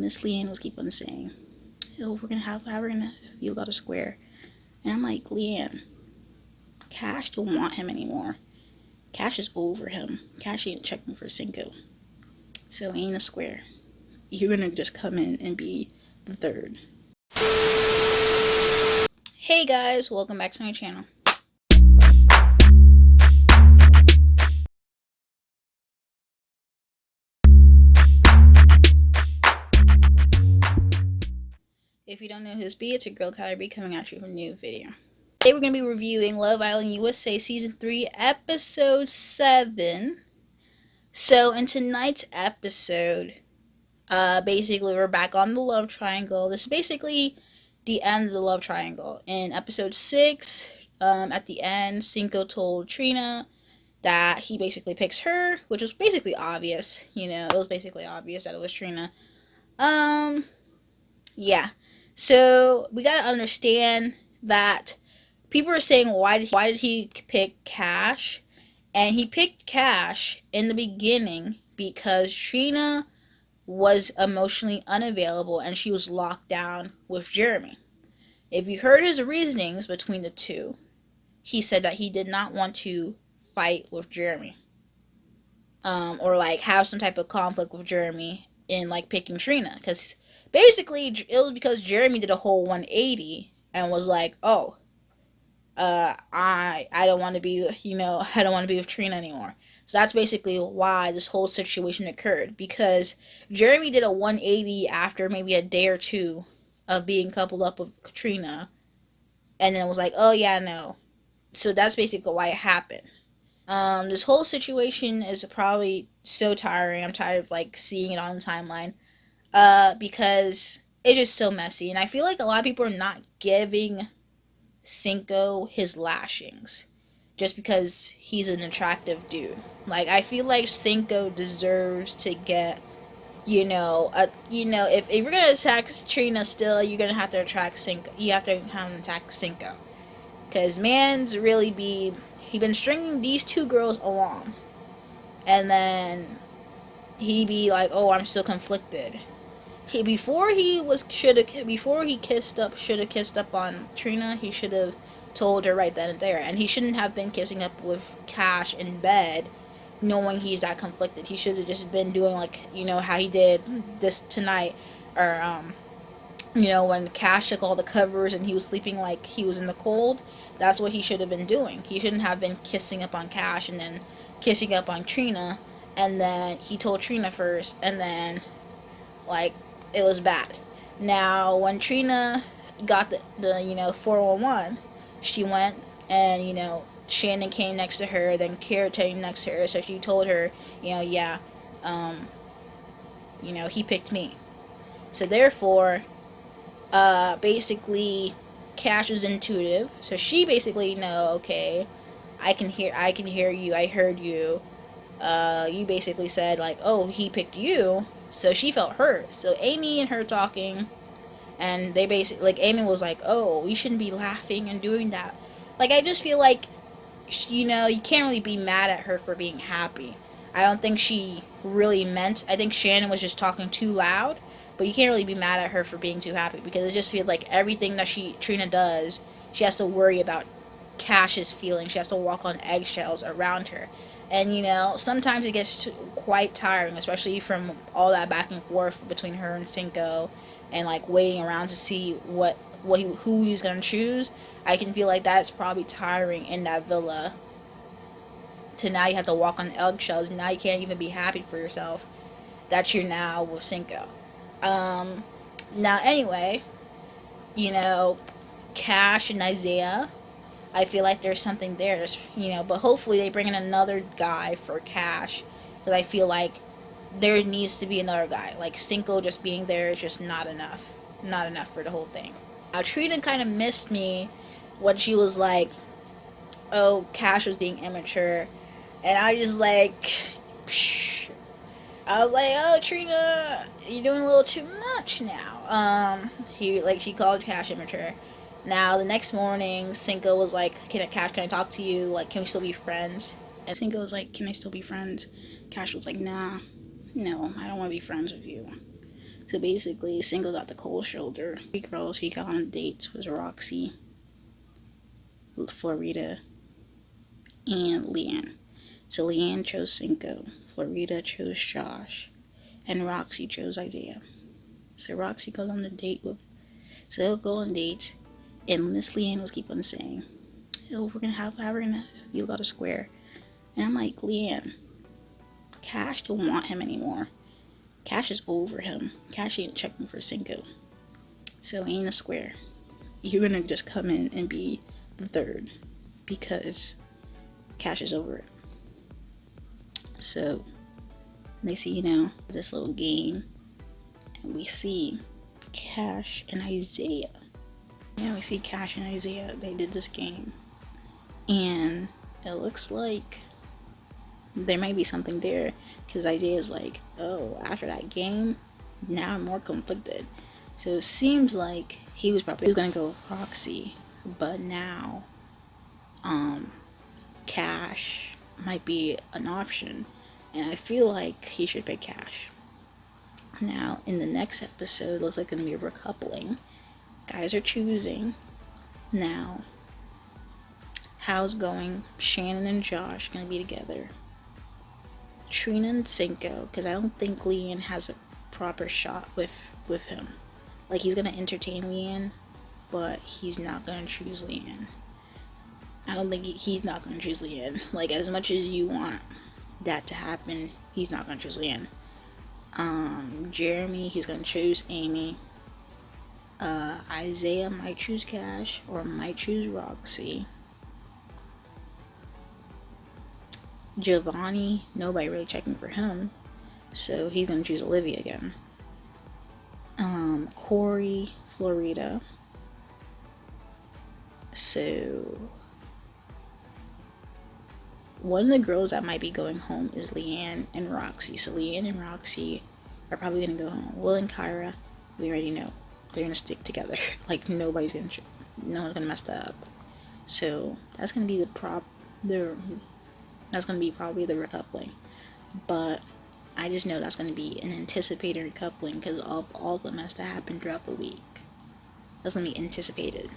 Miss Leanne was keep on saying, "Oh, we're gonna feel about a square," and I'm like, Leanne, Cash don't want him anymore. Cash is over him. Cash ain't checking for Cinco, so ain't a square. You're gonna just come in and be the third. Hey guys, welcome back to my channel. If you don't know who's B, it's your girl KylerB coming at you with a new video. Today we're going to be reviewing Love Island USA Season 3, Episode 7. So in tonight's episode, basically we're back on the love triangle. This is basically the end of the love triangle. In Episode 6, at the end, Cinco told Trina that he basically picks her, which was basically obvious. You know, it was basically obvious that it was Trina. Yeah. So we gotta understand that people are saying why did he pick Cash, and he picked Cash in the beginning because Trina was emotionally unavailable and she was locked down with Jeremy. If you heard his reasonings between the two, he said that he did not want to fight with Jeremy, or like have some type of conflict with Jeremy in like picking Trina, because basically it was because Jeremy did a whole 180 and was like, oh, I don't want to be, I don't want to be with Trina anymore. So that's basically why this whole situation occurred, because Jeremy did a 180 after maybe a day or two of being coupled up with Katrina, and then was like, oh yeah, no. So that's basically why it happened. This whole situation is probably so tiring. I'm tired of like seeing it on the timeline, because it's just so messy, and I feel like a lot of people are not giving Cinco his lashings just because he's an attractive dude. Like, I feel like Cinco deserves to get, if you're gonna attack Trina still, you're gonna have to attract Cinco. You have to attack Cinco, because man's really he been stringing these two girls along, and then he be like, oh, I'm still conflicted. Before he kissed up on Trina, he should have told her right then and there, and he shouldn't have been kissing up with Cash in bed knowing he's that conflicted. He should have just been doing like, how he did this tonight, or when Cash took all the covers and he was sleeping like he was in the cold. That's what he should have been doing. He shouldn't have been kissing up on Cash and then kissing up on Trina, and then he told Trina first, and then like it was bad. Now when Trina got the 411, she went and Shannon came next to her, then Kara came next to her, so she told her, yeah, he picked me. So therefore, basically, Cash is intuitive, so she basically okay, I can hear you, I heard you. You basically said like, oh, he picked you, so she felt hurt. So Amy and her talking, and they basically, like, Amy was like, oh, we shouldn't be laughing and doing that. Like, I just feel like, you can't really be mad at her for being happy. I don't think she really meant, I think Shannon was just talking too loud, but you can't really be mad at her for being too happy, because it just feels like everything that Trina does, she has to worry about Cash's feelings. She has to walk on eggshells around her. And, sometimes it gets quite tiring, especially from all that back and forth between her and Cinco, and, like, waiting around to see who he's going to choose. I can feel like that's probably tiring in that villa. To now you have to walk on eggshells, and now you can't even be happy for yourself that you're now with Cinco. Now, anyway, Cash and Isaiah, I feel like there's something there, but hopefully they bring in another guy for Cash, because I feel like there needs to be another guy. Like, Cinco just being there is just not enough for the whole thing. Now, Trina kind of missed me when she was like, oh, Cash was being immature, and I just like, psh, I was like, oh, Trina, you're doing a little too much now. She called Cash immature. Now, the next morning, Cinco was like, can I talk to you? Like, can we still be friends? And Cinco was like, can I still be friends? Cash was like, nah, no, I don't want to be friends with you. So basically, Single got the cold shoulder. 3 girls he got on dates was Roxy, Florida, and Leanne. So Leanne chose Cinco, Florida chose Josh, and Roxy chose Isaiah. So Roxy goes on the date with, so they'll go on dates, and Miss Leanne will keep on saying, oh, we're gonna feel out a square. And I'm like, Leanne, Cash don't want him anymore. Cash is over him. Cash ain't checking for Cinco. So ain't a square. You're gonna just come in and be the third because Cash is over it. So they see, this little game, and we see Cash and Isaiah. Yeah, we see Cash and Isaiah. They did this game, and it looks like there might be something there, because Isaiah's like, oh, after that game, now I'm more conflicted. So it seems like he was gonna go with Roxy, but now Cash might be an option, and I feel like he should pick Cash. Now in the next episode, it looks like gonna be a recoupling. Guys are choosing now. How's going? Shannon and Josh gonna be together. Trina and Cinco, because I don't think Leanne has a proper shot with him. Like, he's gonna entertain Leanne, but he's not gonna choose Leanne. I don't think he's not gonna choose Leanne. Like, as much as you want that to happen, he's not gonna choose Leanne. Jeremy, he's gonna choose Amy. Isaiah might choose Cash or might choose Roxy. Giovanni, nobody really checking for him, so he's gonna choose Olivia again. Corey, Florida. So one of the girls that might be going home is Leanne and Roxy. So Leanne and Roxy are probably gonna go home. Will and Kyra, we already know they're gonna stick together. Like, no one's gonna mess that up. So that's gonna be that's gonna be probably the recoupling. But I just know that's gonna be an anticipated recoupling because of all the mess that happened throughout the week. That's gonna be anticipated.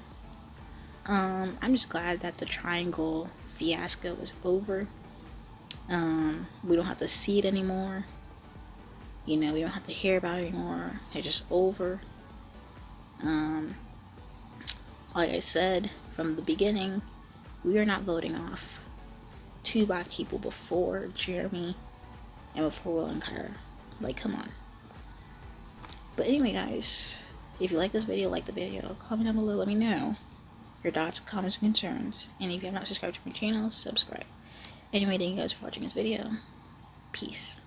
I'm just glad that the triangle fiasco is over. We don't have to see it anymore. We don't have to hear about it anymore. It's just over. Like I said from the beginning, we are not voting off 2 black people before Jeremy and before Will and Kyra. Like, come on. But anyway, guys, if you like this video, like the video, comment down below, let me know your thoughts, comments, and concerns. And if you have not subscribed to my channel, subscribe. Anyway, thank you guys for watching this video. Peace.